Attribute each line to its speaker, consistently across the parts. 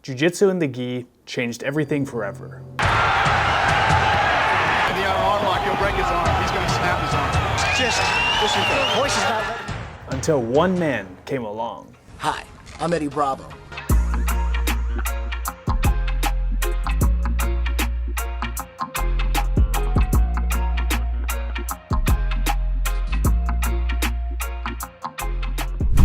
Speaker 1: Jiu Jitsu and the gi changed everything forever.
Speaker 2: The arm lock, he'll break his arm. He's going to snap his arm. Just the voice is not letting.
Speaker 1: Until one man came along.
Speaker 3: Hi, I'm Eddie Bravo.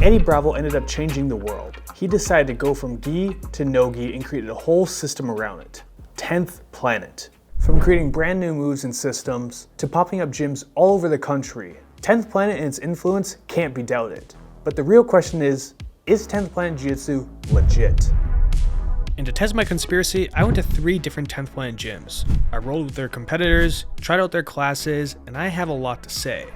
Speaker 1: Eddie Bravo ended up changing the world. He decided to go from gi to no gi and created a whole system around it. 10th Planet. From creating brand new moves and systems to popping up gyms all over the country, 10th Planet and its influence can't be doubted. But the real question is 10th Planet Jiu-Jitsu legit? And to test my conspiracy, I went to 3 different 10th Planet gyms. I rolled with their competitors, tried out their classes, and I have a lot to say.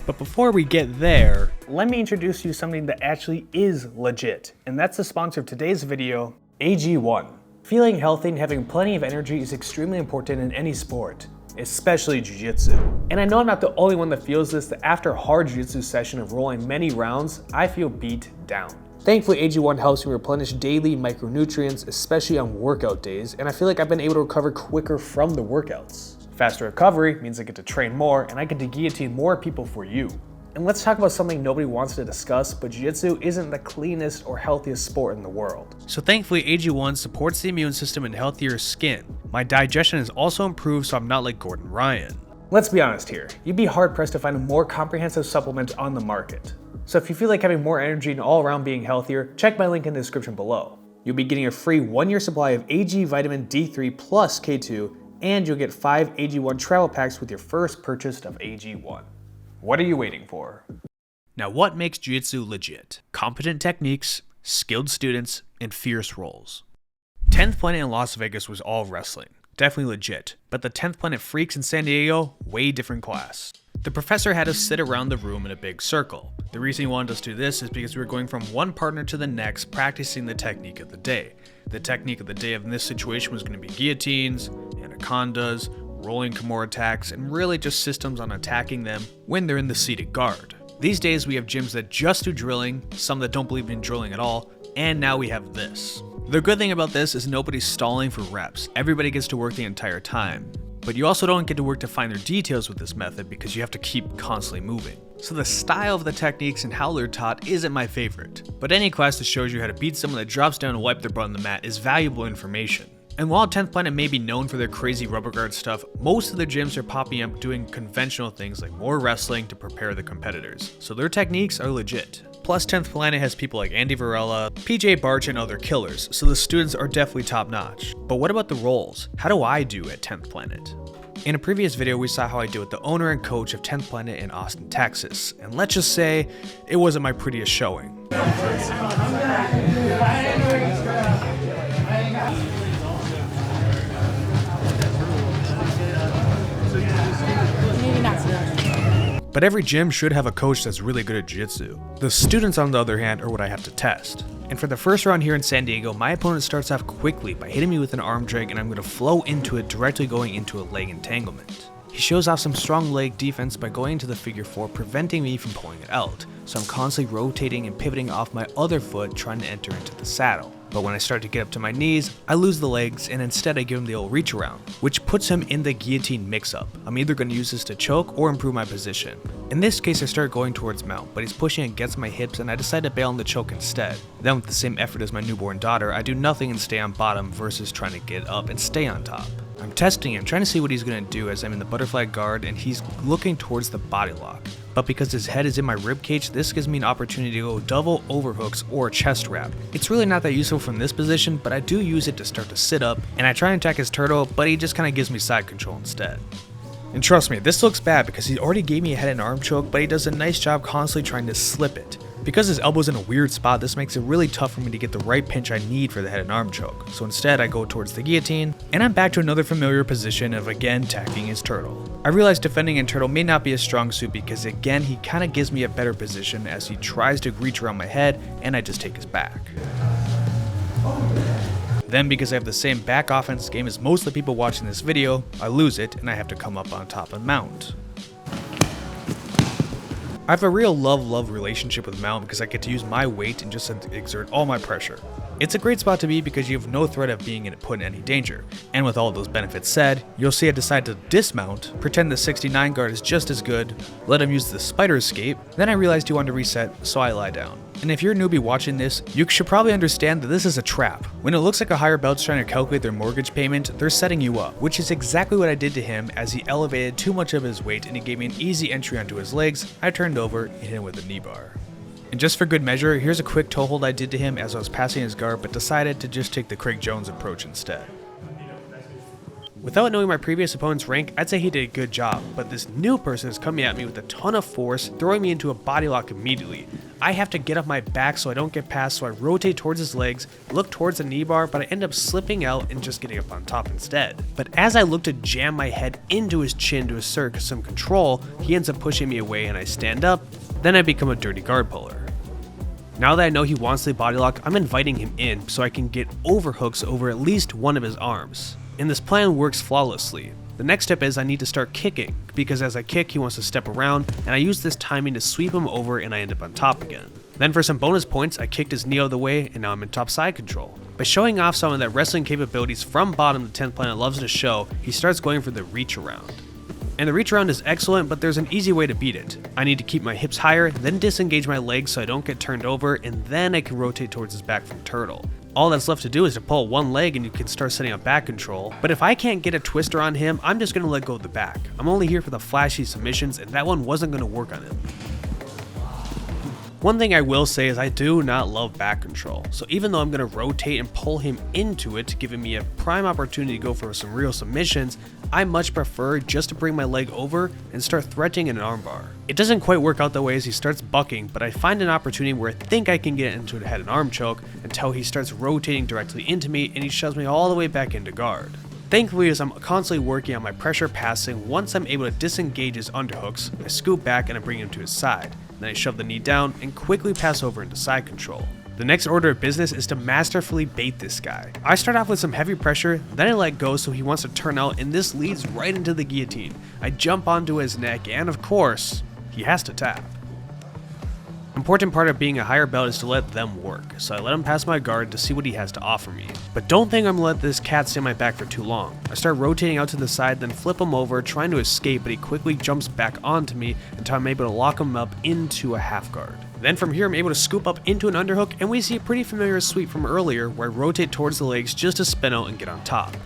Speaker 1: But before we get there, let me introduce you to something that actually is legit. And that's the sponsor of today's video, AG1. Feeling healthy and having plenty of energy is extremely important in any sport, especially Jiu-Jitsu. And I know I'm not the only one that feels this, that after a hard Jiu-Jitsu session of rolling many rounds, I feel beat down. Thankfully, AG1 helps me replenish daily micronutrients, especially on workout days, and I feel like I've been able to recover quicker from the workouts. Faster recovery means I get to train more, and I get to guillotine more people for you. And let's talk about something nobody wants to discuss, but Jiu-Jitsu isn't the cleanest or healthiest sport in the world. So thankfully, AG1 supports the immune system and healthier skin. My digestion is also improved, so I'm not like Gordon Ryan. Let's be honest here, you'd be hard-pressed to find a more comprehensive supplement on the market. So if you feel like having more energy and all around being healthier, check my link in the description below. You'll be getting a free 1-year supply of AG Vitamin D3 plus K2, and you'll get 5 AG1 travel packs with your first purchase of AG1. What are you waiting for? Now, what makes Jiu-Jitsu legit? Competent techniques, skilled students, and fierce rolls. 10th Planet in Las Vegas was all wrestling. Definitely legit. But the 10th Planet freaks in San Diego, way different class. The professor had us sit around the room in a big circle. The reason he wanted us to do this is because we were going from one partner to the next, practicing the technique of the day. The technique of the day in this situation was going to be guillotines, anacondas, rolling Kimura attacks, and really just systems on attacking them when they're in the seated guard. These days we have gyms that just do drilling, some that don't believe in drilling at all, and now we have this. The good thing about this is nobody's stalling for reps. Everybody gets to work the entire time. But you also don't get to work to finer details with this method because you have to keep constantly moving. So the style of the techniques and how they're taught isn't my favorite. But any class that shows you how to beat someone that drops down and wipe their butt on the mat is valuable information. And while 10th Planet may be known for their crazy rubber guard stuff, most of their gyms are popping up doing conventional things like more wrestling to prepare the competitors. So their techniques are legit. Plus 10th Planet has people like Andy Varela, PJ Barch, and other killers, so the students are definitely top notch. But what about the rolls? How do I do at 10th Planet? In a previous video, we saw how I do with the owner and coach of 10th Planet in Austin, Texas. And let's just say, it wasn't my prettiest showing. But every gym should have a coach that's really good at jiu-jitsu. The students, on the other hand, are what I have to test. And for the first round here in San Diego, my opponent starts off quickly by hitting me with an arm drag, and I'm going to flow into it, directly going into a leg entanglement. He shows off some strong leg defense by going into the figure 4, preventing me from pulling it out. So I'm constantly rotating and pivoting off my other foot, trying to enter into the saddle. But when I start to get up to my knees, I lose the legs, and instead I give him the old reach around, which puts him in the guillotine mix-up. I'm either going to use this to choke or improve my position. In this case, I start going towards mount, but he's pushing against my hips, and I decide to bail on the choke instead. Then with the same effort as my newborn daughter, I do nothing and stay on bottom versus trying to get up and stay on top. I'm testing him, trying to see what he's going to do as I'm in the butterfly guard and he's looking towards the body lock. But because his head is in my rib cage, this gives me an opportunity to go double overhooks or chest wrap. It's really not that useful from this position, but I do use it to start to sit up, and I try and attack his turtle, but he just kind of gives me side control instead. And trust me, this looks bad because he already gave me a head and arm choke, but he does a nice job constantly trying to slip it. Because his elbow's in a weird spot, this makes it really tough for me to get the right pinch I need for the head and arm choke. So instead, I go towards the guillotine, and I'm back to another familiar position of again attacking his turtle. I realize defending in turtle may not be a strong suit because again, he kind of gives me a better position as he tries to reach around my head, and I just take his back. Then because I have the same back offense game as most of the people watching this video, I lose it and I have to come up on top and mount.
Speaker 4: I have a real love-love relationship with mount because I get to use my weight and just exert all my pressure. It's a great spot to be because you have no threat of being put in any danger. And with all those benefits said, you'll see I decide to dismount, pretend the 69 guard is just as good, let him use the spider escape, then I realized he wanted to reset, so I lie down. And if you're a newbie watching this, you should probably understand that this is a trap. When it looks like a higher belt's trying to calculate their mortgage payment, they're setting you up, which is exactly what I did to him as he elevated too much of his weight and he gave me an easy entry onto his legs. I turned over and hit him with a knee bar. And just for good measure, here's a quick toe hold I did to him as I was passing his guard, but decided to just take the Craig Jones approach instead. Without knowing my previous opponent's rank, I'd say he did a good job, but this new person is coming at me with a ton of force, throwing me into a body lock immediately. I have to get off my back so I don't get past, so I rotate towards his legs, look towards the knee bar, but I end up slipping out and just getting up on top instead. But as I look to jam my head into his chin to assert some control, he ends up pushing me away and I stand up, then I become a dirty guard puller. Now that I know he wants the body lock, I'm inviting him in so I can get overhooks over at least one of his arms. And this plan works flawlessly. The next step is I need to start kicking, because as I kick he wants to step around, and I use this timing to sweep him over and I end up on top again. Then for some bonus points, I kicked his knee out of the way and now I'm in top side control. By showing off some of that wrestling capabilities from bottom the 10th planet loves to show, he starts going for the reach around. And the reach around is excellent, but there's an easy way to beat it. I need to keep my hips higher, then disengage my legs so I don't get turned over, and then I can rotate towards his back from turtle. All that's left to do is to pull one leg and you can start setting up back control, but if I can't get a twister on him, I'm just going to let go of the back. I'm only here for the flashy submissions and that one wasn't going to work on him. One thing I will say is I do not love back control, so even though I'm going to rotate and pull him into it, giving me a prime opportunity to go for some real submissions, I much prefer just to bring my leg over and start threatening in an armbar. It doesn't quite work out that way as he starts bucking, but I find an opportunity where I think I can get into a head and arm choke until he starts rotating directly into me and he shoves me all the way back into guard. Thankfully, as I'm constantly working on my pressure passing, once I'm able to disengage his underhooks, I scoop back and I bring him to his side. Then I shove the knee down and quickly pass over into side control. The next order of business is to masterfully bait this guy. I start off with some heavy pressure, then I let go so he wants to turn out and this leads right into the guillotine. I jump onto his neck and of course, he has to tap. Important part of being a higher belt is to let them work, so I let him pass my guard to see what he has to offer me. But don't think I'm gonna let this cat stay on my back for too long. I start rotating out to the side, then flip him over, trying to escape, but he quickly jumps back onto me until I'm able to lock him up into a half guard. Then from here I'm able to scoop up into an underhook, and we see a pretty familiar sweep from earlier where I rotate towards the legs just to spin out and get on top.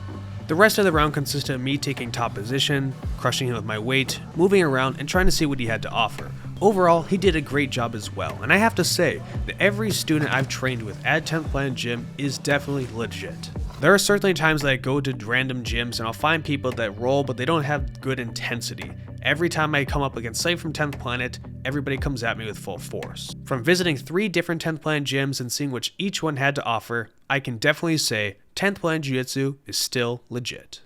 Speaker 4: The rest of the round consisted of me taking top position, crushing him with my weight, moving around, and trying to see what he had to offer. Overall, he did a great job as well, and I have to say that every student I've trained with at 10th Planet Gym is definitely legit. There are certainly times that I go to random gyms and I'll find people that roll but they don't have good intensity. Every time I come up against somebody from 10th Planet, everybody comes at me with full force. From visiting 3 different 10th Planet gyms and seeing what each one had to offer, I can definitely say 10th Planet Jiu Jitsu is still legit.